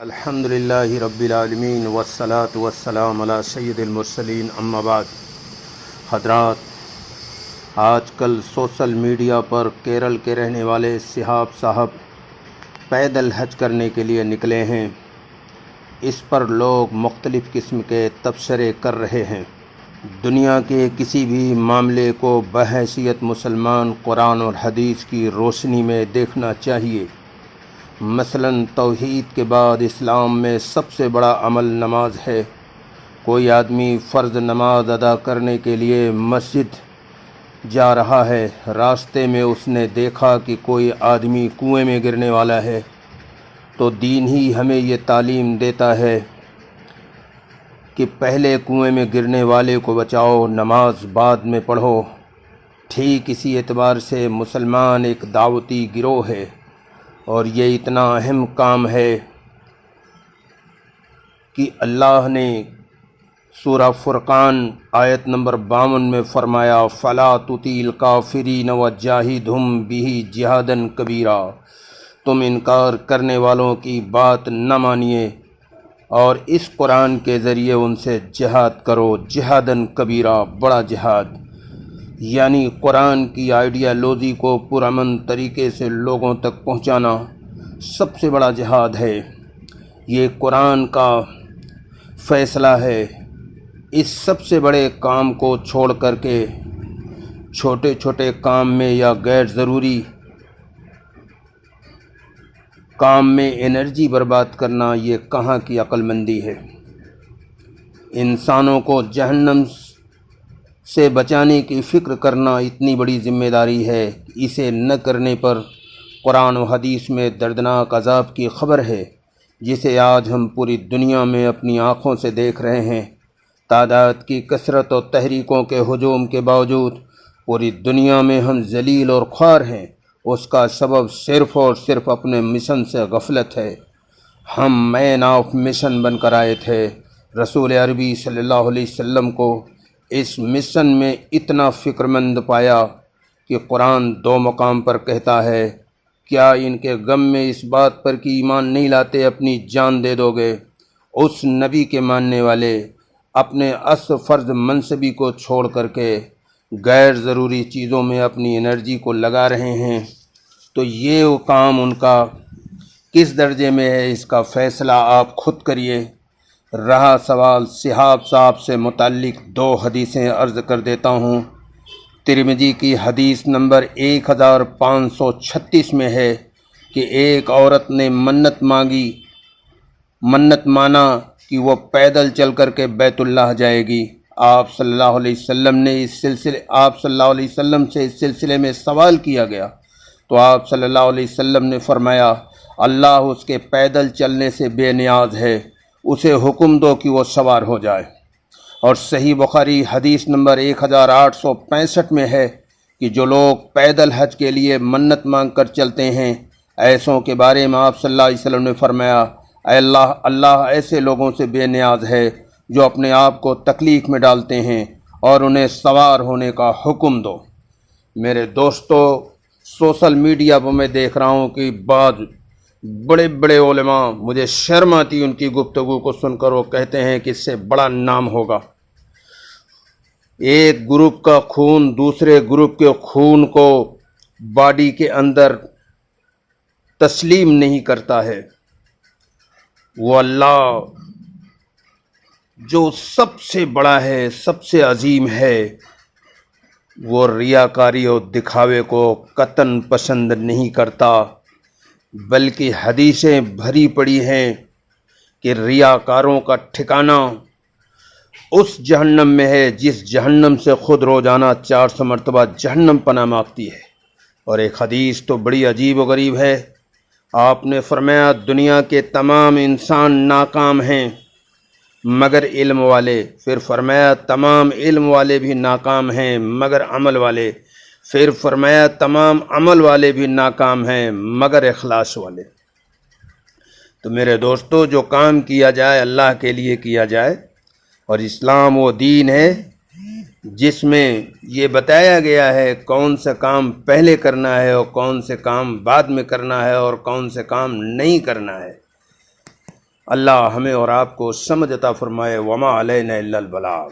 الحمدللہ رب العالمین والصلاة والسلام علی سید المرسلین اما بعد۔ حضرات، آج کل سوشل میڈیا پر کیرل کے رہنے والے شہاب صاحب پیدل حج کرنے کے لیے نکلے ہیں۔ اس پر لوگ مختلف قسم کے تبصرے کر رہے ہیں۔ دنیا کے کسی بھی معاملے کو بحیثیت مسلمان قرآن اور حدیث کی روشنی میں دیکھنا چاہیے۔ مثلاً توحید کے بعد اسلام میں سب سے بڑا عمل نماز ہے۔ کوئی آدمی فرض نماز ادا کرنے کے لیے مسجد جا رہا ہے، راستے میں اس نے دیکھا کہ کوئی آدمی کنویں میں گرنے والا ہے، تو دین ہی ہمیں یہ تعلیم دیتا ہے کہ پہلے کنویں میں گرنے والے کو بچاؤ، نماز بعد میں پڑھو۔ ٹھیک اسی اعتبار سے مسلمان ایک دعوتی گروہ ہے، اور یہ اتنا اہم کام ہے کہ اللہ نے سورہ فرقان آیت نمبر 52 میں فرمایا فَلَا تُطِعِ الْكَافِرِينَ وَجَاهِدْهُمْ بِهِ جِهَادًا كَبِيرًا، تم انکار کرنے والوں کی بات نہ مانیے اور اس قرآن کے ذریعے ان سے جہاد کرو، جہادًا کبیرہ، بڑا جہاد۔ یعنی قرآن کی آئیڈیالوجی کو پرامن طریقے سے لوگوں تک پہنچانا سب سے بڑا جہاد ہے۔ یہ قرآن کا فیصلہ ہے۔ اس سب سے بڑے کام کو چھوڑ کر کے چھوٹے چھوٹے کام میں یا غیر ضروری کام میں انرجی برباد کرنا یہ کہاں کی عقل مندی ہے؟ انسانوں کو جہنم سے بچانے کی فکر کرنا اتنی بڑی ذمہ داری ہے، اسے نہ کرنے پر قرآن و حدیث میں دردناک عذاب کی خبر ہے، جسے آج ہم پوری دنیا میں اپنی آنکھوں سے دیکھ رہے ہیں۔ تعداد کی کثرت و تحریکوں کے ہجوم کے باوجود پوری دنیا میں ہم ذلیل اور خوار ہیں۔ اس کا سبب صرف اور صرف اپنے مشن سے غفلت ہے۔ ہم مین آف مشن بن کر آئے تھے۔ رسول عربی صلی اللہ علیہ وسلم کو اس مشن میں اتنا فکر مند پایا کہ قرآن 2 مقام پر کہتا ہے، کیا ان کے غم میں اس بات پر کہ ایمان نہیں لاتے اپنی جان دے دو گے؟ اس نبی کے ماننے والے اپنے اصل فرض منصبی کو چھوڑ کر کے غیر ضروری چیزوں میں اپنی انرجی کو لگا رہے ہیں، تو یہ کام ان کا کس درجے میں ہے، اس کا فیصلہ آپ خود کریے۔ رہا سوال شہاب صاحب سے متعلق 2 حدیثیں عرض کر دیتا ہوں۔ ترمذی کی حدیث نمبر 1536 میں ہے کہ ایک عورت نے منت مانا کہ وہ پیدل چل کر کے بیت اللہ جائے گی۔ آپ صلی اللہ علیہ وسلم سے اس سلسلے میں سوال کیا گیا، تو آپ صلی اللہ علیہ وسلم نے فرمایا اللہ اس کے پیدل چلنے سے بے نیاز ہے، اسے حکم دو کہ وہ سوار ہو جائے۔ اور صحیح بخاری حدیث نمبر 1865 میں ہے کہ جو لوگ پیدل حج کے لیے منت مانگ کر چلتے ہیں، ایسوں کے بارے میں آپ صلی اللہ علیہ وسلم نے فرمایا اے اللہ ایسے لوگوں سے بے نیاز ہے جو اپنے آپ کو تکلیف میں ڈالتے ہیں، اور انہیں سوار ہونے کا حکم دو۔ میرے دوستو، سوشل میڈیا پر میں دیکھ رہا ہوں کہ بعض بڑے بڑے علماء، مجھے شرم آتی ان کی گفتگو کو سن کر، وہ کہتے ہیں کہ اس سے بڑا نام ہوگا۔ ایک گروپ کا خون دوسرے گروپ کے خون کو باڈی کے اندر تسلیم نہیں کرتا ہے۔ وہ اللہ جو سب سے بڑا ہے، سب سے عظیم ہے، وہ ریاکاری اور دکھاوے کو قطعاً پسند نہیں کرتا، بلکہ حدیثیں بھری پڑی ہیں کہ ریاکاروں کا ٹھکانہ اس جہنم میں ہے جس جہنم سے خود روزانہ 400 مرتبہ جہنم پناہ مانگتی ہے۔ اور ایک حدیث تو بڑی عجیب و غریب ہے۔ آپ نے فرمایا دنیا کے تمام انسان ناکام ہیں مگر علم والے، پھر فرمایا تمام علم والے بھی ناکام ہیں مگر عمل والے، پھر فرمایا تمام عمل والے بھی ناکام ہیں مگر اخلاص والے۔ تو میرے دوستو، جو کام کیا جائے اللہ کے لیے کیا جائے، اور اسلام وہ دین ہے جس میں یہ بتایا گیا ہے کون سے کام پہلے کرنا ہے اور کون سے کام بعد میں کرنا ہے اور کون سے کام نہیں کرنا ہے۔ اللہ ہمیں اور آپ کو سمجھ عطا فرمائے۔ وما علینا الا البلاغ۔